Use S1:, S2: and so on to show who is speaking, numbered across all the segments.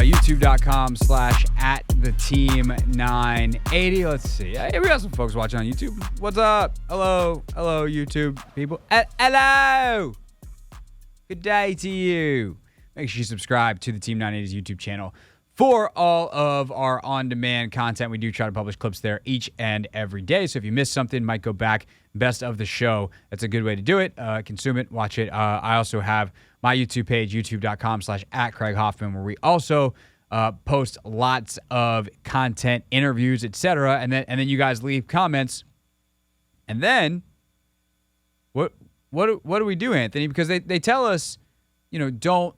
S1: YouTube.com/@theteam980. Let's see. Hey, we got some folks watching on YouTube. What's up? Hello, YouTube people. Hello. Good day to you. Make sure you subscribe to the Team 980's YouTube channel for all of our on-demand content. We do try to publish clips there each and every day. So if you missed something, might go back, best of the show. That's a good way to do it. Consume it, watch it. I also have my YouTube page, youtube.com/@CraigHoffman, where we also post lots of content, interviews, etc. And then you guys leave comments. And then what do we do, Anthony? Because they tell us, don't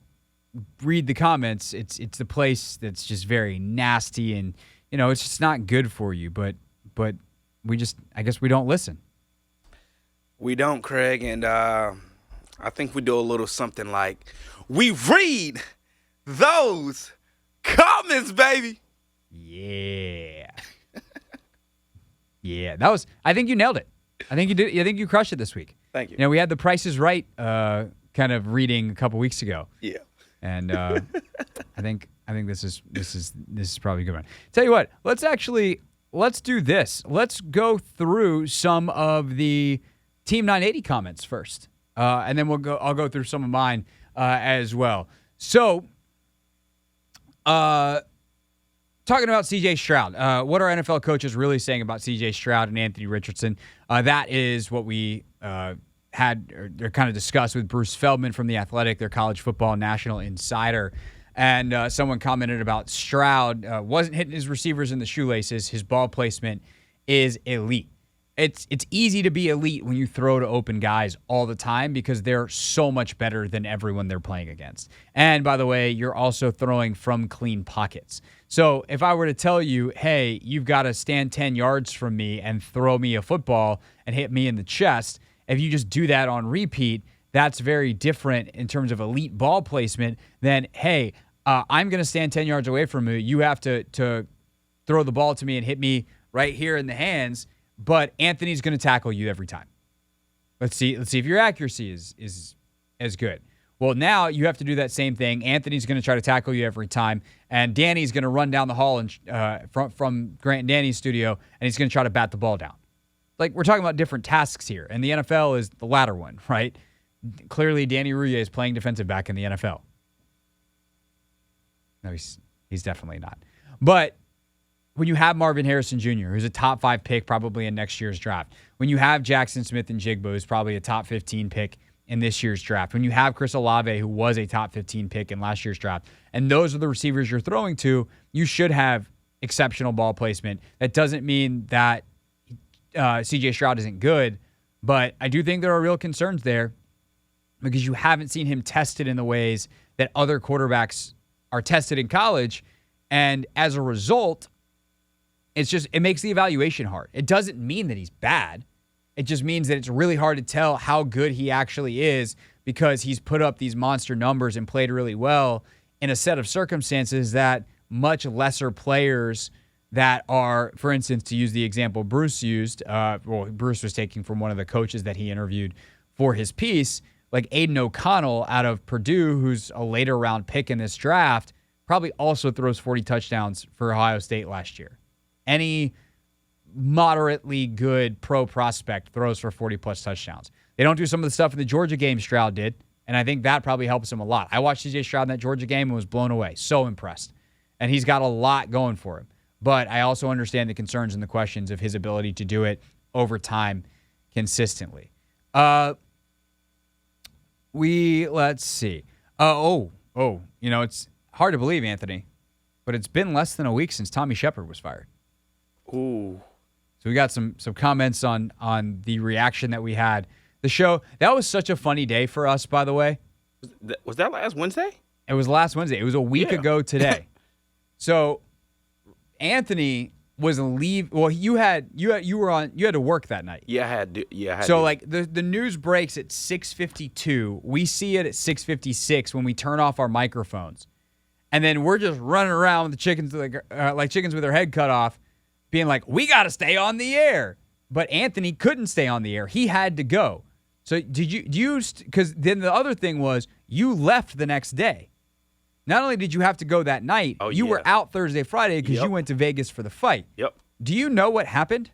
S1: read the comments. It's the place that's just very nasty and it's just not good for you. But I guess we don't listen.
S2: We don't, Craig, and I think we do a little something like we read those comments, baby.
S1: Yeah. Yeah, I think you nailed it. I think you did. I think you crushed it this week.
S2: Thank you.
S1: We had the Price is Right kind of reading a couple weeks ago.
S2: Yeah.
S1: And I think this is probably a good one. Tell you what, let's do this. Let's go through some of the Team 980 comments first, and then I'll go through some of mine as well. So, talking about C.J. Stroud, what are NFL coaches really saying about C.J. Stroud and Anthony Richardson? That is what we had or kind of discussed with Bruce Feldman from The Athletic, their college football national insider. And someone commented about Stroud wasn't hitting his receivers in the shoelaces. His ball placement is elite. It's easy to be elite when you throw to open guys all the time because they're so much better than everyone they're playing against. And by the way, you're also throwing from clean pockets. So if I were to tell you, hey, you've got to stand 10 yards from me and throw me a football and hit me in the chest, if you just do that on repeat, that's very different in terms of elite ball placement than, hey, I'm going to stand 10 yards away from you. You have to throw the ball to me and hit me right here in the hands, but Anthony's going to tackle you every time. Let's see if your accuracy is as good. Well, now you have to do that same thing. Anthony's going to try to tackle you every time, and Danny's going to run down the hall and from Grant and Danny's studio, and he's going to try to bat the ball down. Like, we're talking about different tasks here, and the NFL is the latter one, right? Clearly, Danny Rouillet is playing defensive back in the NFL. No, he's definitely not. But when you have Marvin Harrison Jr., who's a top 5 pick probably in next year's draft, when you have Jackson Smith and Jigba, who's probably a top 15 pick in this year's draft, when you have Chris Olave, who was a top 15 pick in last year's draft, and those are the receivers you're throwing to, you should have exceptional ball placement. That doesn't mean that C.J. Stroud isn't good, but I do think there are real concerns there because you haven't seen him tested in the ways that other quarterbacks are tested in college, and as a result, it makes the evaluation hard. It doesn't mean that he's bad. It just means that it's really hard to tell how good he actually is because he's put up these monster numbers and played really well in a set of circumstances that much lesser players that are, for instance, to use the example Bruce used, Bruce was taking from one of the coaches that he interviewed for his piece, like Aiden O'Connell out of Purdue, who's a later round pick in this draft, probably also throws 40 touchdowns for Ohio State last year. Any moderately good pro prospect throws for 40-plus touchdowns. They don't do some of the stuff in the Georgia game Stroud did, and I think that probably helps him a lot. I watched C.J. Stroud in that Georgia game and was blown away. So impressed. And he's got a lot going for him. But I also understand the concerns and the questions of his ability to do it over time consistently. Let's see. It's hard to believe, Anthony, but it's been less than a week since Tommy Sheppard was fired.
S2: Ooh.
S1: So we got some comments on the reaction that we had. The show, that was such a funny day for us, by the way.
S2: Was that last Wednesday?
S1: It was last Wednesday. It was a week ago today. So Anthony was Well, you had to work that night.
S2: Yeah, I had.
S1: So like the news breaks at 6:52. We see it at 6:56 when we turn off our microphones, and then we're just running around with the chickens like chickens with their head cut off, being like, "We got to stay on the air." But Anthony couldn't stay on the air. He had to go. So because then the other thing was you left the next day. Not only did you have to go that night, you were out Thursday, Friday because you went to Vegas for the fight.
S2: Yep.
S1: Do you know what happened?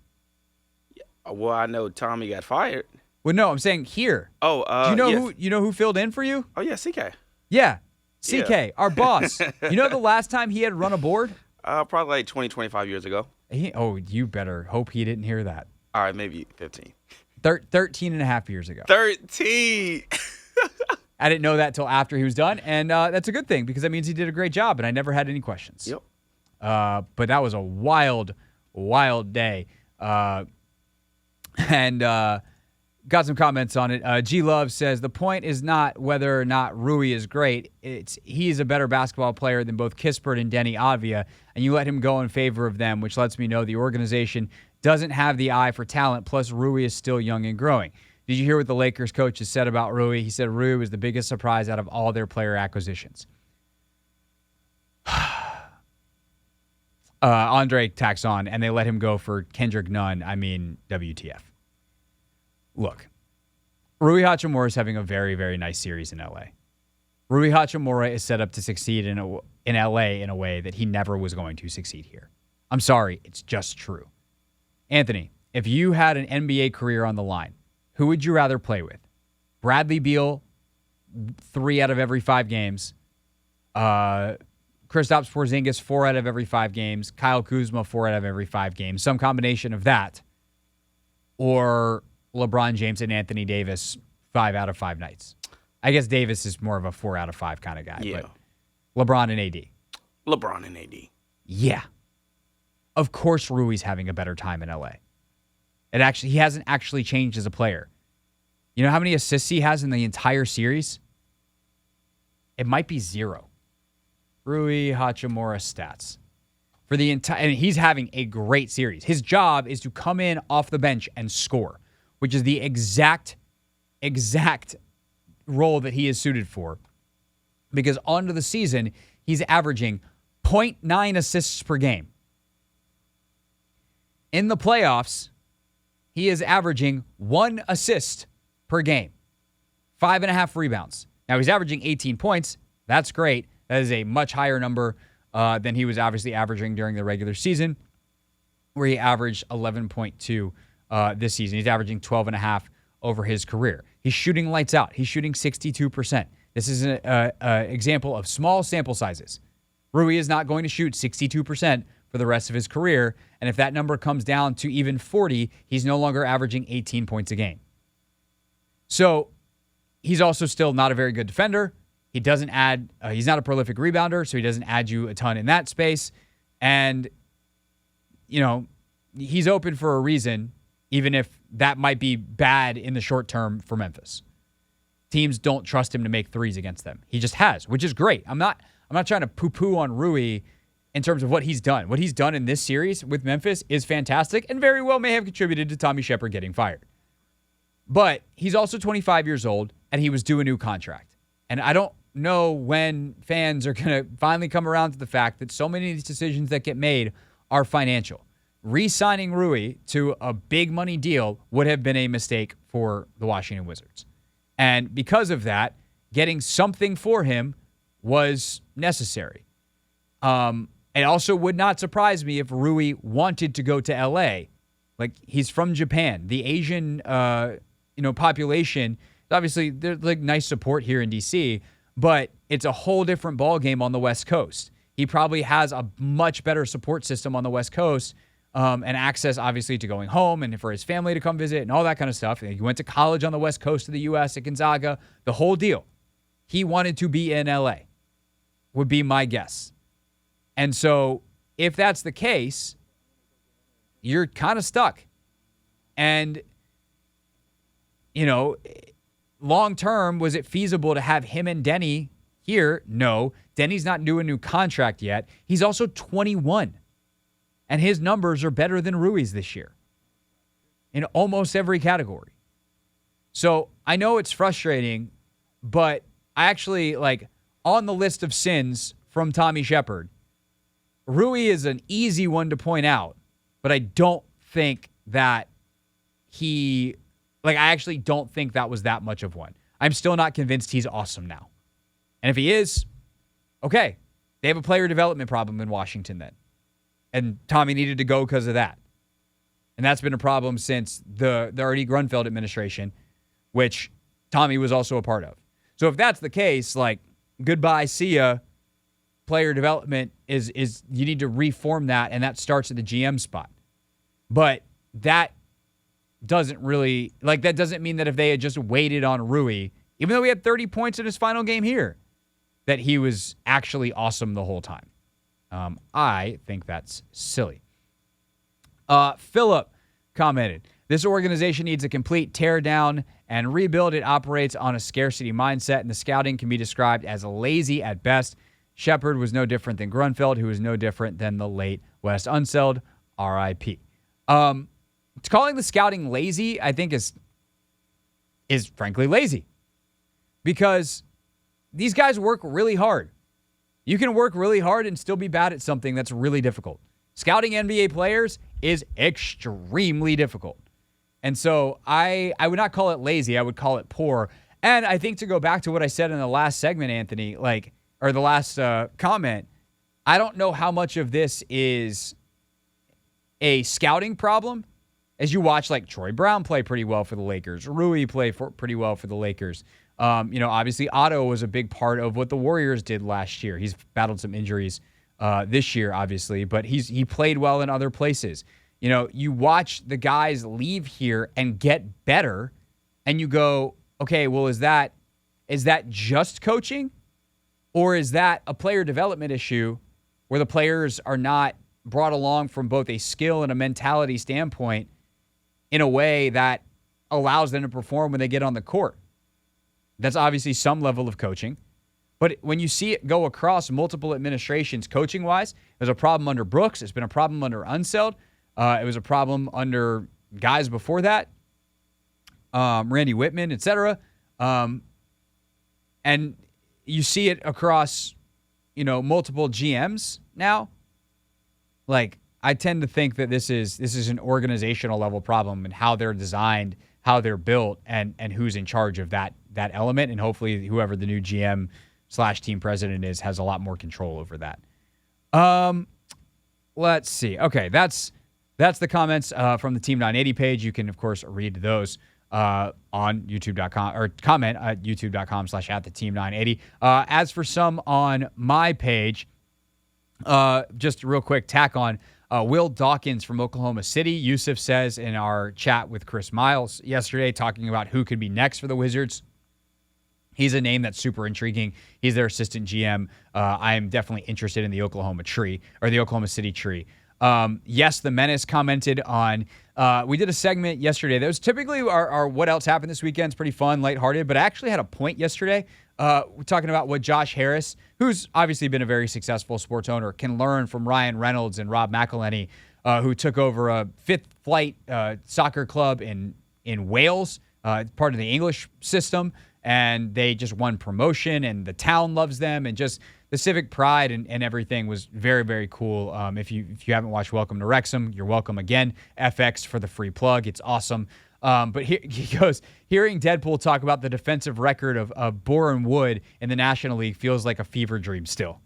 S2: Well, I know Tommy got fired.
S1: Well, no, I'm saying here.
S2: Oh,
S1: do you know who filled in for you?
S2: Oh, yeah, CK.
S1: Yeah, CK, our boss. You know the last time he had run a board?
S2: Probably like 20, 25 years ago.
S1: You better hope he didn't hear that.
S2: All right, maybe 15.
S1: 13 and a half years ago.
S2: 13.
S1: I didn't know that till after he was done, and that's a good thing because that means he did a great job, and I never had any questions.
S2: Yep.
S1: But that was a wild, wild day. And got some comments on it. G Love says the point is not whether or not Rui is great. He's a better basketball player than both Kispert and Denny Avdia, and you let him go in favor of them, which lets me know the organization doesn't have the eye for talent. Plus, Rui is still young and growing. Did you hear what the Lakers coach has said about Rui? He said Rui was the biggest surprise out of all their player acquisitions. Andre tacks on, and they let him go for Kendrick Nunn. I mean, WTF. Look, Rui Hachimura is having a very, very nice series in L.A. Rui Hachimura is set up to succeed in L.A. in a way that he never was going to succeed here. I'm sorry, it's just true. Anthony, if you had an NBA career on the line, who would you rather play with? Bradley Beal, 3 out of every 5 games. Kristaps Porzingis, 4 out of every 5 games. Kyle Kuzma, 4 out of every 5 games. Some combination of that. Or LeBron James and Anthony Davis, 5 out of 5 nights. I guess Davis is more of a 4 out of 5 kind of guy.
S2: Yeah.
S1: But LeBron and AD.
S2: LeBron and AD.
S1: Yeah. Of course Rui's having a better time in LA. He hasn't actually changed as a player. You know how many assists he has in the entire series? It might be 0. Rui Hachimura stats. For the entire, and he's having a great series. His job is to come in off the bench and score, which is the exact role that he is suited for. Because onto the season, he's averaging 0.9 assists per game. In the playoffs, he is averaging 1 assist per game, 5.5 rebounds. Now, he's averaging 18 points. That's great. That is a much higher number than he was obviously averaging during the regular season, where he averaged 11.2 this season. He's averaging 12.5 over his career. He's shooting lights out. He's shooting 62%. This is an example of small sample sizes. Rui is not going to shoot 62% for the rest of his career, and if that number comes down to even 40, he's no longer averaging 18 points a game. So he's also still not a very good defender. He doesn't add, he's not a prolific rebounder, so he doesn't add you a ton in that space. And, you know, he's open for a reason, even if that might be bad in the short term for Memphis. Teams don't trust him to make threes against them. He just has, which is great. I'm not trying to poo-poo on Rui in terms of what he's done. What he's done in this series with Memphis is fantastic and very well may have contributed to Tommy Sheppard getting fired. But he's also 25 years old, and he was due a new contract. And I don't know when fans are going to finally come around to the fact that so many of these decisions that get made are financial. Re-signing Rui to a big money deal would have been a mistake for the Washington Wizards. And because of that, getting something for him was necessary. It also would not surprise me if Rui wanted to go to LA. Like, he's from Japan. The Asian population, obviously there's like nice support here in DC, but it's a whole different ballgame on the West Coast. He probably has a much better support system on the West Coast, and access obviously to going home and for his family to come visit and all that kind of stuff. He went to college on the West Coast of the U.S. at Gonzaga, the whole deal. He wanted to be in LA, would be my guess. And so if that's the case, you're kind of stuck. And, you know, long term, was it feasible to have him and Denny here? No. Denny's not doing a new contract yet. He's also 21. And his numbers are better than Rui's this year in almost every category. So I know it's frustrating, but I actually, like, on the list of sins from Tommy Sheppard, Rui is an easy one to point out, but I don't think that I actually don't think that was that much of one. I'm still not convinced he's awesome now. And if he is, okay, they have a player development problem in Washington then. And Tommy needed to go because of that. And that's been a problem since the Ernie Grunfeld administration, which Tommy was also a part of. So if that's the case, like, goodbye, see ya. Player development is you need to reform that, and that starts at the GM spot. But that doesn't really, like, that doesn't mean that if they had just waited on Rui, even though he had 30 points in his final game here, that he was actually awesome the whole time. I think that's silly. Philip commented, this organization needs a complete tear down and rebuild. It operates on a scarcity mindset, and the scouting can be described as lazy at best. Sheppard was no different than Grunfeld, who was no different than the late Wes Unseld, R.I.P. Calling the scouting lazy, I think, is frankly lazy. Because these guys work really hard. You can work really hard and still be bad at something that's really difficult. Scouting NBA players is extremely difficult. And so I would not call it lazy. I would call it poor. And I think to go back to what I said in the last segment, Anthony, or the last comment, I don't know how much of this is a scouting problem. As you watch, like, Troy Brown play pretty well for the Lakers, Rui play pretty well for the Lakers. Obviously Otto was a big part of what the Warriors did last year. He's battled some injuries this year, obviously, but he played well in other places. You watch the guys leave here and get better, and you go, okay, well, is that just coaching, or is that a player development issue where the players are not brought along from both a skill and a mentality standpoint in a way that allows them to perform when they get on the court? That's obviously some level of coaching. But when you see it go across multiple administrations coaching-wise, it was a problem under Brooks. It's been a problem under Unseld. It was a problem under guys before that, Randy Whitman, etc. And you see it across, multiple GMs now. Like, I tend to think that this is an organizational level problem and how they're designed, how they're built, and who's in charge of that element. And hopefully whoever the new GM/team president is has a lot more control over that. Let's see. Okay, that's the comments from the Team 980 page. You can, of course, read those on YouTube.com or comment at youtube.com/@theteam980. As for some on my page, just a real quick tack on Will Dawkins from Oklahoma City. Yusuf says in our chat with Chris Miles yesterday, talking about who could be next for the Wizards, he's a name that's super intriguing. He's their assistant GM. I am definitely interested in the Oklahoma City tree. Yes, the Menace commented on, we did a segment yesterday. That was typically our what else happened this weekend. It's pretty fun, lighthearted, but I actually had a point yesterday. We're talking about what Josh Harris, who's obviously been a very successful sports owner, can learn from Ryan Reynolds and Rob McElhenney, who took over a Fifth Flight soccer club in Wales, part of the English system, and they just won promotion, and the town loves them, and just the civic pride and everything was very, very cool. If you haven't watched Welcome to Wrexham, you're welcome again. FX for the free plug. It's awesome. But he goes, hearing Deadpool talk about the defensive record of Boren Wood in the National League feels like a fever dream still.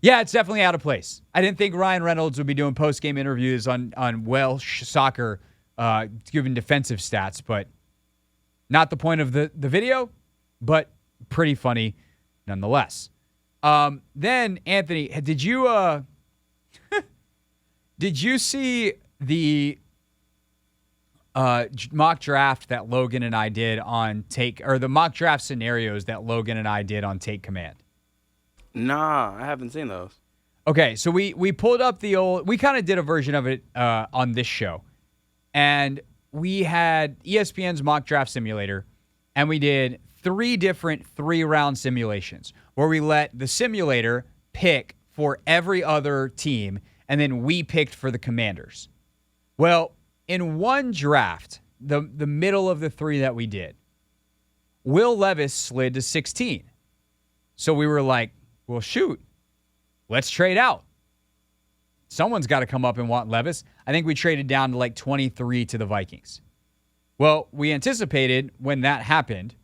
S1: Yeah, it's definitely out of place. I didn't think Ryan Reynolds would be doing post-game interviews on Welsh soccer, giving defensive stats, but not the point of the video, but pretty funny nonetheless. Then, Anthony, did you see the mock draft that Logan and I did on the mock draft scenarios that Logan and I did on Take Command?
S2: Nah, I haven't seen those.
S1: Okay, so we pulled up we kind of did a version of it on this show. And we had ESPN's mock draft simulator, and we did 3 different 3-round simulations where we let the simulator pick for every other team, and then we picked for the Commanders. Well, in one draft, the middle of the 3 that we did, Will Levis slid to 16. So we were like, well, shoot, let's trade out. Someone's got to come up and want Levis. I think we traded down to like 23 to the Vikings. Well, we anticipated when that happened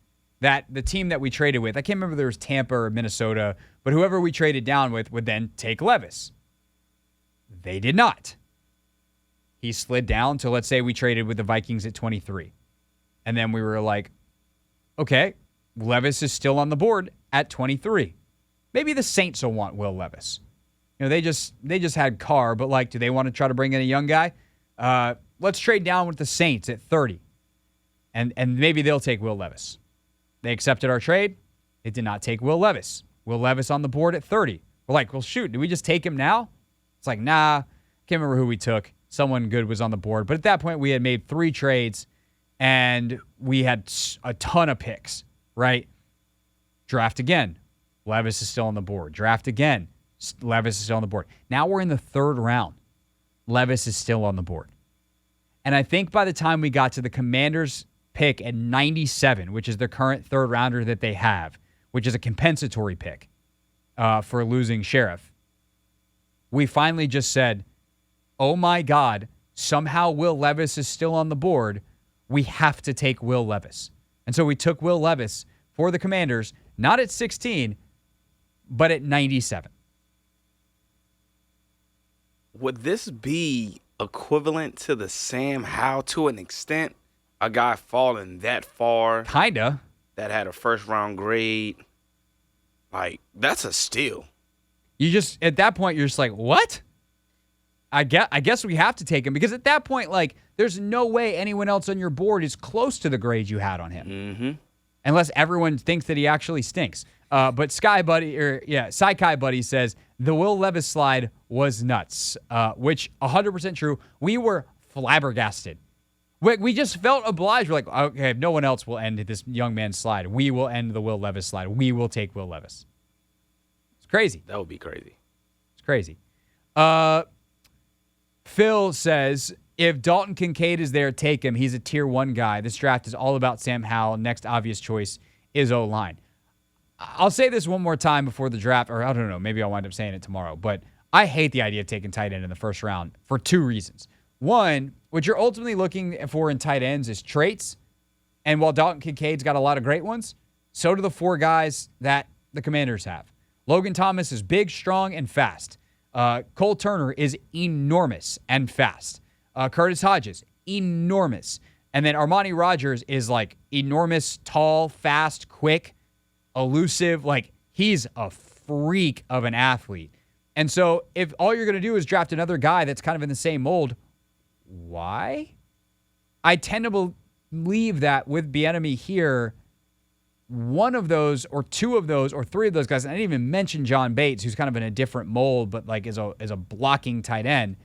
S1: that the team that we traded with, I can't remember if there was Tampa or Minnesota, but whoever we traded down with would then take Levis. They did not. He slid down to, let's say we traded with the Vikings at 23. And then we were like, okay, Levis is still on the board at 23. Maybe the Saints will want Will Levis. They just had Carr, but like, do they want to try to bring in a young guy? Let's trade down with the Saints at 30. And maybe they'll take Will Levis. They accepted our trade. It did not take Will Levis. Will Levis on the board at 30. We're like, well, shoot, do we just take him now? It's like, nah, can't remember who we took. Someone good was on the board. But at that point, we had made 3 trades, and we had a ton of picks, right? Draft again. Levis is still on the board. Draft again. Levis is still on the board. Now we're in the 3rd round. Levis is still on the board. And I think by the time we got to the Commanders' pick at 97, which is the current 3rd rounder that they have, which is a compensatory pick for losing Sheriff, we finally just said, oh my God, somehow Will Levis is still on the board. We have to take Will Levis. And so we took Will Levis for the Commanders, not at 16, but at 97.
S2: Would this be equivalent to the Sam Howell to an extent? A guy falling that far.
S1: Kinda.
S2: That had a 1st-round grade. Like, that's a steal.
S1: You just, at that point, you're just like, what? I guess we have to take him, because at that point, like, there's no way anyone else on your board is close to the grade you had on him.
S2: Mm-hmm.
S1: Unless everyone thinks that he actually stinks. But Sky Buddy says, the Will Levis slide was nuts, which 100% true. We were flabbergasted. We just felt obliged. We're like, okay, if no one else will end this young man's slide, we will end the Will Levis slide. We will take Will Levis. It's crazy.
S2: That would be crazy.
S1: It's crazy. Phil says, if Dalton Kincaid is there, take him. He's a tier 1 guy. This draft is all about Sam Howell. Next obvious choice is O-line. I'll say this one more time before the draft, or I don't know, maybe I'll wind up saying it tomorrow, but I hate the idea of taking tight end in the 1st round for 2 reasons. One, what you're ultimately looking for in tight ends is traits, and while Dalton Kincaid's got a lot of great ones, so do the 4 guys that the Commanders have. Logan Thomas is big, strong, and fast. Cole Turner is enormous and fast. Curtis Hodges, enormous. And then Armani Rogers is like enormous, tall, fast, quick, elusive. Like, he's a freak of an athlete. And so if all you're going to do is draft another guy that's kind of in the same mold, why? I tend to believe that with Bieniemy here, one of those or 2 of those or 3 of those guys, and I didn't even mention John Bates, who's kind of in a different mold, but like is a blocking tight end,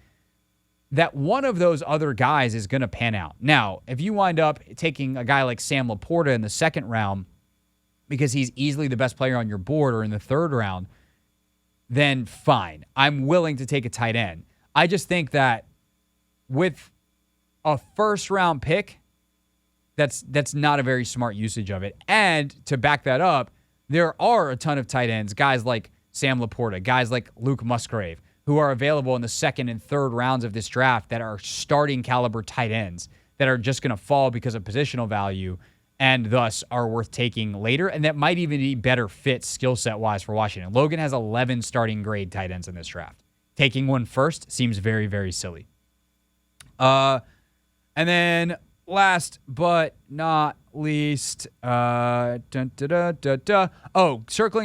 S1: that one of those other guys is going to pan out. Now, if you wind up taking a guy like Sam Laporta in the 2nd round because he's easily the best player on your board, or in the 3rd round, then fine. I'm willing to take a tight end. I just think that with a 1st-round pick, that's not a very smart usage of it. And to back that up, there are a ton of tight ends, guys like Sam Laporta, guys like Luke Musgrave, who are available in the 2nd and 3rd rounds of this draft that are starting caliber tight ends that are just going to fall because of positional value and thus are worth taking later, and that might even be better fit skill set-wise for Washington. Logan has 11 starting grade tight ends in this draft. Taking one first seems very, very silly. And then last but not least, circling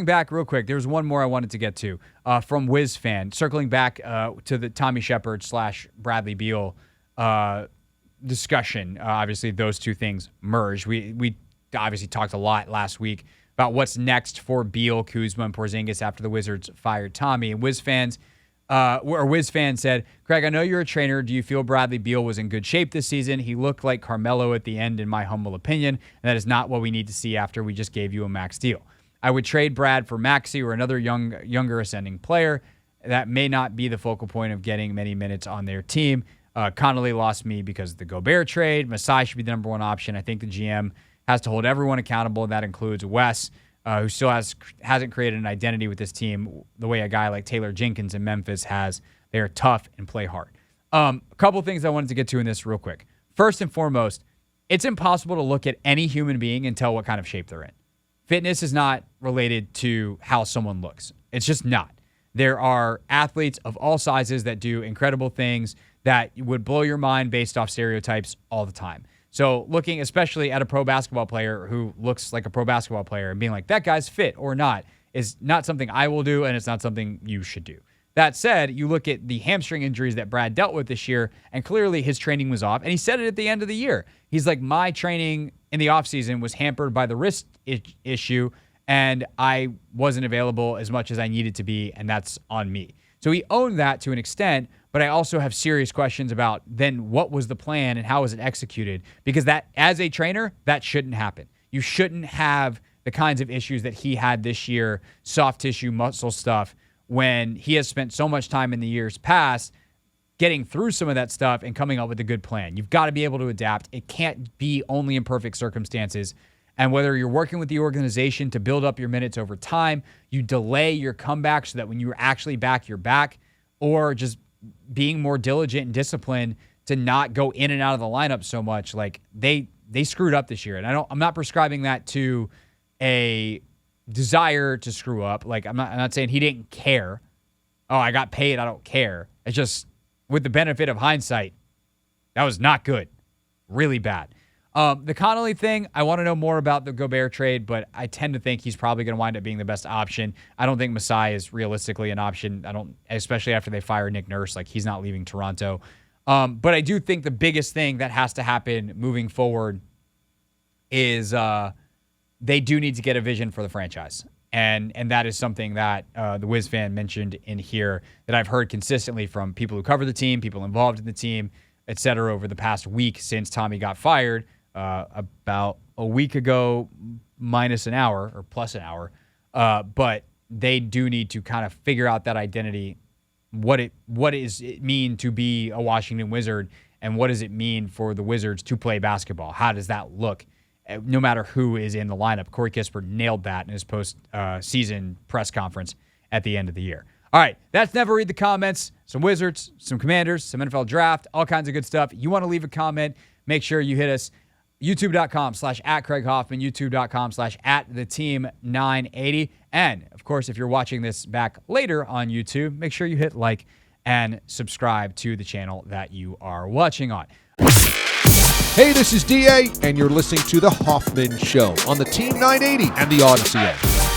S1: back real quick, there's one more I wanted to get to from WizFan. Circling back to the Tommy Sheppard / Bradley Beal discussion. Obviously, those 2 things merged. We obviously talked a lot last week about what's next for Beal, Kuzma, and Porzingis after the Wizards fired Tommy. And WizFan said, Craig, I know you're a trainer. Do you feel Bradley Beal was in good shape this season? He looked like Carmelo at the end, in my humble opinion, and that is not what we need to see after we just gave you a max deal. I would trade Brad for Maxey or another younger ascending player. That may not be the focal point of getting many minutes on their team. Connolly lost me because of the Gobert trade. Masai should be the number 1 option. I think the GM has to hold everyone accountable, and that includes Wes, who still hasn't created an identity with this team the way a guy like Taylor Jenkins in Memphis has. They are tough and play hard. A couple things I wanted to get to in this real quick. First and foremost, it's impossible to look at any human being and tell what kind of shape they're in. Fitness is not related to how someone looks. It's just not. There are athletes of all sizes that do incredible things that would blow your mind based off stereotypes all the time. So looking especially at a pro basketball player who looks like a pro basketball player and being like, that guy's fit or not, is not something I will do, and it's not something you should do. That said, you look at the hamstring injuries that Brad dealt with this year, and clearly his training was off, and he said it at the end of the year. He's like, my training in the offseason was hampered by the wrist issue, and I wasn't available as much as I needed to be, and that's on me. So he owned that to an extent, but I also have serious questions about then what was the plan and how was it executed? Because that, as a trainer, that shouldn't happen. You shouldn't have the kinds of issues that he had this year, soft tissue, muscle stuff, when he has spent so much time in the years past getting through some of that stuff and coming up with a good plan. You've got to be able to adapt. It can't be only in perfect circumstances. And whether you're working with the organization to build up your minutes over time, you delay your comeback so that when you're actually back, you're back, or just being more diligent and disciplined to not go in and out of the lineup so much. Like they screwed up this year. And I'm not prescribing that to a desire to screw up. Like I'm not saying he didn't care. Oh, I got paid, I don't care. It's just with the benefit of hindsight, that was not good. Really bad. The Connolly thing, I want to know more about the Gobert trade, but I tend to think he's probably going to wind up being the best option. I don't think Masai is realistically an option. Especially after they fire Nick Nurse, like he's not leaving Toronto. But I do think the biggest thing that has to happen moving forward is they do need to get a vision for the franchise. And that is something that the Wiz fan mentioned in here that I've heard consistently from people who cover the team, people involved in the team, et cetera, over the past week since Tommy got fired. About a week ago, minus an hour or plus an hour. But they do need to kind of figure out that identity. What does it mean to be a Washington Wizard, and what does it mean for the Wizards to play basketball? How does that look? No matter who is in the lineup. Corey Kispert nailed that in his post-season press conference at the end of the year. All right, that's Never Read the Comments. Some Wizards, some Commanders, some NFL Draft, all kinds of good stuff. You want to leave a comment, make sure you hit us. YouTube.com/@CraigHoffman, YouTube.com/@TheTeam980. And, of course, if you're watching this back later on YouTube, make sure you hit like and subscribe to the channel that you are watching on.
S3: Hey, this is DA, and you're listening to The Hoffman Show on the Team 980 and the Odyssey app.